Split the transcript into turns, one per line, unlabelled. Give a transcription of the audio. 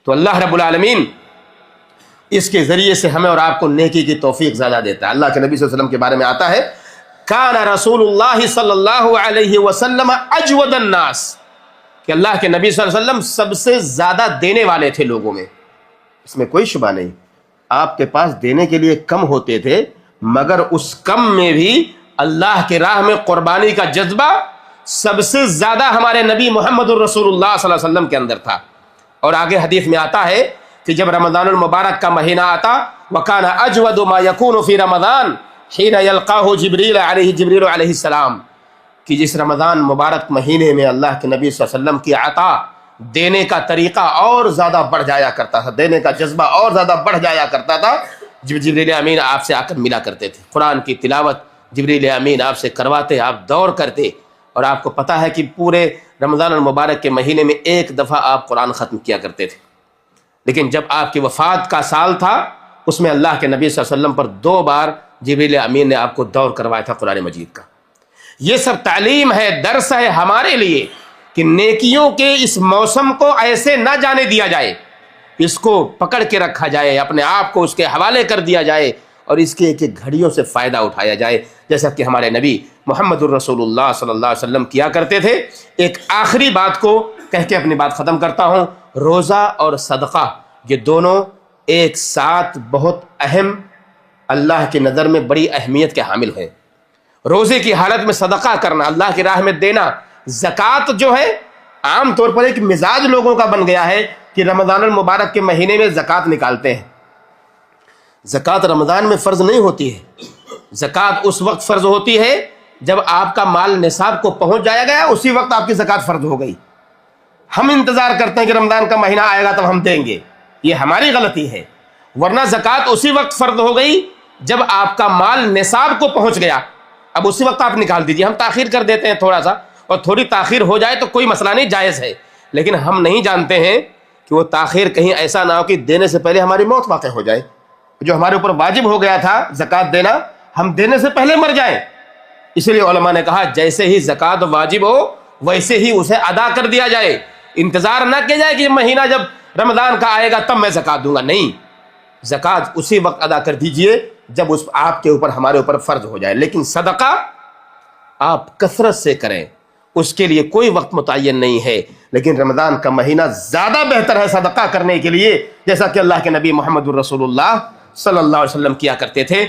تو اللہ رب العالمین اس کے ذریعے سے ہمیں اور آپ کو نیکی کی توفیق زیادہ دیتا ہے۔ اللہ کے نبی صلی اللہ علیہ وسلم کے بارے میں آتا ہے کان رسول اللہ صلی اللہ علیہ وسلم اجود الناس، کہ اللہ کے نبی صلی اللہ علیہ وسلم سب سے زیادہ دینے والے تھے لوگوں میں، اس میں کوئی شبہ نہیں۔ آپ کے پاس دینے کے لیے کم ہوتے تھے، مگر اس کم میں بھی اللہ کے راہ میں قربانی کا جذبہ سب سے زیادہ ہمارے نبی محمد الرسول اللہ صلی اللہ علیہ وسلم کے اندر تھا۔ اور آگے حدیث میں آتا ہے کہ جب رمضان المبارک کا مہینہ آتا وَكَانَ أَجْوَدُ مَا يَكُونُ فِي رَمَضَانَ حِينَ يَلْقَاهُ جِبْرِيلُ علیہ السلام، کہ جس رمضان مبارک مہینے میں اللہ کے نبی صلی اللہ علیہ وسلم کی عطا دینے کا طریقہ اور زیادہ بڑھ جایا کرتا تھا، دینے کا جذبہ اور زیادہ بڑھ جایا کرتا تھا، جبریل امین آپ سے آ کر ملا کرتے تھے، قرآن کی تلاوت جبریل امین آپ سے کرواتے، آپ دور کرتے، اور آپ کو پتہ ہے کہ پورے رمضان المبارک کے مہینے میں ایک دفعہ آپ قرآن ختم کیا کرتے تھے، لیکن جب آپ کی وفات کا سال تھا اس میں اللہ کے نبی صلی اللہ علیہ وسلم پر 2 بار جبریل امین نے آپ کو دور کروایا تھا قرآن مجید کا۔ یہ سب تعلیم ہے، درس ہے ہمارے لیے کہ نیکیوں کے اس موسم کو ایسے نہ جانے دیا جائے، اس کو پکڑ کے رکھا جائے، اپنے آپ کو اس کے حوالے کر دیا جائے اور اس کے ایک ایک گھڑیوں سے فائدہ اٹھایا جائے، جیسا کہ ہمارے نبی محمد الرسول اللہ صلی اللہ علیہ وسلم کیا کرتے تھے۔ ایک آخری بات کو کہہ کے اپنی بات ختم کرتا ہوں، روزہ اور صدقہ یہ دونوں ایک ساتھ بہت اہم، اللہ کی نظر میں بڑی اہمیت کے حامل ہیں۔ روزے کی حالت میں صدقہ کرنا، اللہ کی راہ میں دینا، زکوٰۃ جو ہے عام طور پر ایک مزاج لوگوں کا بن گیا ہے کہ رمضان المبارک کے مہینے میں زکوٰۃ نکالتے ہیں۔ زکوٰۃ رمضان میں فرض نہیں ہوتی ہے، زکوٰۃ اس وقت فرض ہوتی ہے جب آپ کا مال نصاب کو پہنچ جایا گیا، اسی وقت آپ کی زکوٰۃ فرض ہو گئی۔ ہم انتظار کرتے ہیں کہ رمضان کا مہینہ آئے گا تب ہم دیں گے، یہ ہماری غلطی ہے، ورنہ زکوٰۃ اسی وقت فرض ہو گئی جب آپ کا مال نصاب کو پہنچ گیا، اب اسی وقت آپ نکال دیجئے۔ ہم تاخیر کر دیتے ہیں تھوڑا سا، اور تھوڑی تاخیر ہو جائے تو کوئی مسئلہ نہیں، جائز ہے، لیکن ہم نہیں جانتے ہیں کہ وہ تاخیر کہیں ایسا نہ ہو کہ دینے سے پہلے ہماری موت واقع ہو جائے، جو ہمارے اوپر واجب ہو گیا تھا زکوٰۃ دینا، ہم دینے سے پہلے مر جائیں۔ اس لیے علماء نے کہا جیسے ہی زکوٰۃ واجب ہو ویسے ہی اسے ادا کر دیا جائے، انتظار نہ کیا جائے کہ مہینہ جب رمضان کا آئے گا تب میں زکوٰۃ دوں گا، نہیں، زکوٰۃ اسی وقت ادا کر دیجئے جب اس آپ کے اوپر ہمارے اوپر فرض ہو جائے۔ لیکن صدقہ آپ کثرت سے کریں، اس کے لیے کوئی وقت متعین نہیں ہے، لیکن رمضان کا مہینہ زیادہ بہتر ہے صدقہ کرنے کے لیے، جیسا کہ اللہ کے نبی محمد الرسول اللہ صلی اللہ علیہ وسلم کیا کرتے تھے۔